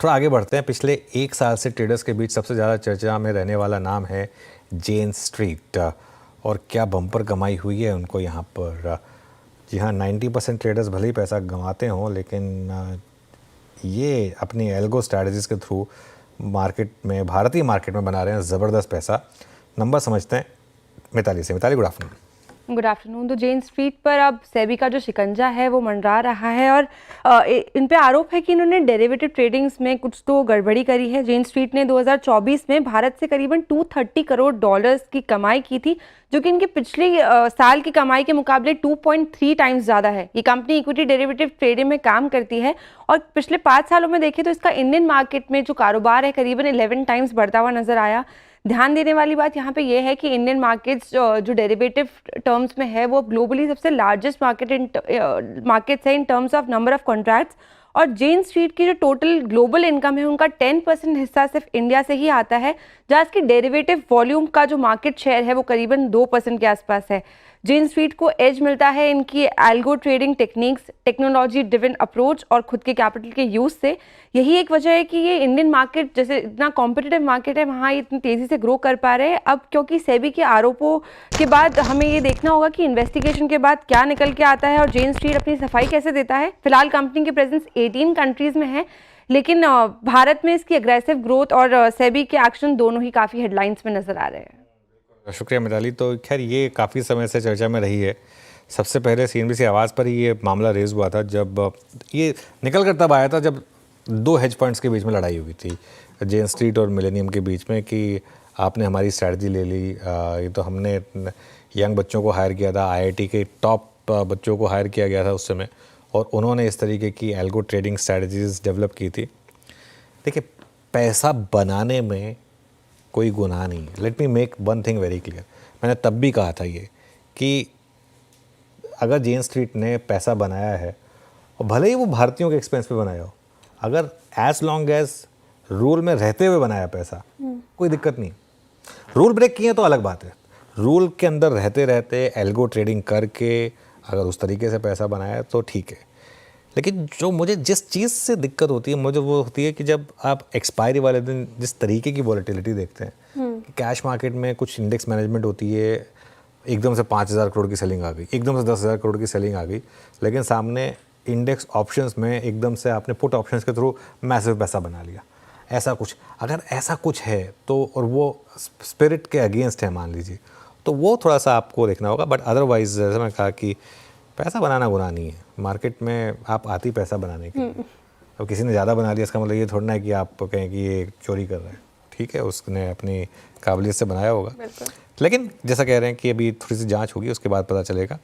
थोड़ा आगे बढ़ते हैं। पिछले एक साल से ट्रेडर्स के बीच सबसे ज़्यादा चर्चा में रहने वाला नाम है जेन स्ट्रीट। और क्या बम्पर कमाई हुई है उनको यहाँ पर। जी हाँ, 90% ट्रेडर्स भले ही पैसा गंवाते हों, लेकिन ये अपनी एल्गो स्ट्रैटेजीज़ के थ्रू मार्केट में, भारतीय मार्केट में बना रहे हैं ज़बरदस्त पैसा। नंबर समझते हैं मिताली से। Mitali, good afternoon. Good afternoon. तो जेन स्ट्रीट पर अब सेबी का जो शिकंजा है वो मंडरा रहा है और इन पे आरोप है कि इन्होंने डेरिवेटिव ट्रेडिंग्स में कुछ तो गड़बड़ी करी है। जेन स्ट्रीट ने 2024 में भारत से करीबन $230 करोड़ की कमाई की थी, जो कि इनके पिछले साल की कमाई के मुकाबले 2.3 टाइम्स ज़्यादा है। ये कंपनी इक्विटी डेरिवेटिव ट्रेडिंग में काम करती है और पिछले 5 सालों में देखें तो इसका इंडियन मार्केट में जो कारोबार है करीबन 11 टाइम्स बढ़ता हुआ नजर आया। ध्यान देने वाली बात यहाँ पे ये है कि इंडियन मार्केट्स जो डेरिवेटिव टर्म्स में है वो ग्लोबली सबसे लार्जेस्ट मार्केट्स है in terms of number of contracts. और जेन स्ट्रीट की जो टोटल ग्लोबल इनकम है उनका 10% हिस्सा सिर्फ इंडिया से ही आता है, जहाँ इसकी डेरिवेटिव वॉल्यूम का जो मार्केट शेयर है वो करीबन 2% के आसपास है। जेन स्ट्रीट को एज मिलता है इनकी algo trading techniques, technology driven approach और खुद के कैपिटल के यूज से। यही एक वजह है कि ये इंडियन मार्केट जैसे इतना कॉम्पिटिटिव मार्केट है वहाँ ये इतनी तेज़ी से ग्रो कर पा रहे हैं। अब क्योंकि सेबी के आरोपों के बाद हमें ये देखना होगा कि इन्वेस्टिगेशन के बाद क्या निकल के आता है और जेन स्ट्रीट अपनी सफाई कैसे देता है। फिलहाल कंपनी की प्रेजेंस 18 कंट्रीज़ में है, लेकिन भारत में इसकी अग्रेसिव ग्रोथ और सेबी के एक्शन दोनों ही काफ़ी हेडलाइंस में नजर आ रहे हैं। शुक्रिया मिताली। तो खैर ये काफ़ी समय से चर्चा में रही है। सबसे पहले CNBC आवाज़ पर ही ये मामला रेज हुआ था, जब ये निकल कर तब आया था जब दो हेज फंड्स के बीच में लड़ाई हुई थी, जेन स्ट्रीट और मिलेनियम के बीच में, कि आपने हमारी स्ट्रैटेजी ले ली। ये तो हमने यंग बच्चों को हायर किया था, IIT के टॉप बच्चों को हायर किया गया था उस समय, और उन्होंने इस तरीके की एल्गो ट्रेडिंग स्ट्रैटेजीज डेवलप की थी। देखिए, पैसा बनाने में कोई गुनाह नहीं है। Let me make one thing very clear. मैंने तब भी कहा था ये कि अगर जेन स्ट्रीट ने पैसा बनाया है, और भले ही वो भारतीयों के एक्सपेंस पे बनाया हो, अगर एज लॉन्ग एज रूल में रहते हुए बनाया पैसा, कोई दिक्कत नहीं। रूल ब्रेक किए तो अलग बात है। रूल के अंदर रहते रहते एल्गो ट्रेडिंग करके अगर उस तरीके से पैसा बनाया तो ठीक है। लेकिन जो मुझे जिस चीज़ से दिक्कत होती है, मुझे वो होती है कि जब आप एक्सपायरी वाले दिन जिस तरीके की वॉलेटिलिटी देखते हैं, कि कैश मार्केट में कुछ इंडेक्स मैनेजमेंट होती है, एकदम से 5,000 करोड़ की सेलिंग आ गई, एकदम से 10,000 करोड़ की सेलिंग आ गई, लेकिन सामने इंडेक्स ऑप्शंस में एकदम से आपने पुट ऑप्शंस के थ्रू मैसिव पैसा बना लिया। ऐसा कुछ, अगर ऐसा कुछ है तो, और वो स्पिरिट के अगेंस्ट है मान लीजिए, तो वो थोड़ा सा आपको देखना होगा। बट अदरवाइज जैसे मैं कहा कि पैसा बनाना गुनाह नहीं है। मार्केट में आप आती पैसा बनाने के लिए। अब किसी ने ज़्यादा बना लिया, इसका मतलब ये थोड़ा ना है कि आप कहें कि ये चोरी कर रहा है। ठीक है, उसने अपनी काबिलियत से बनाया होगा। लेकिन जैसा कह रहे हैं कि अभी थोड़ी सी जांच होगी, उसके बाद पता चलेगा।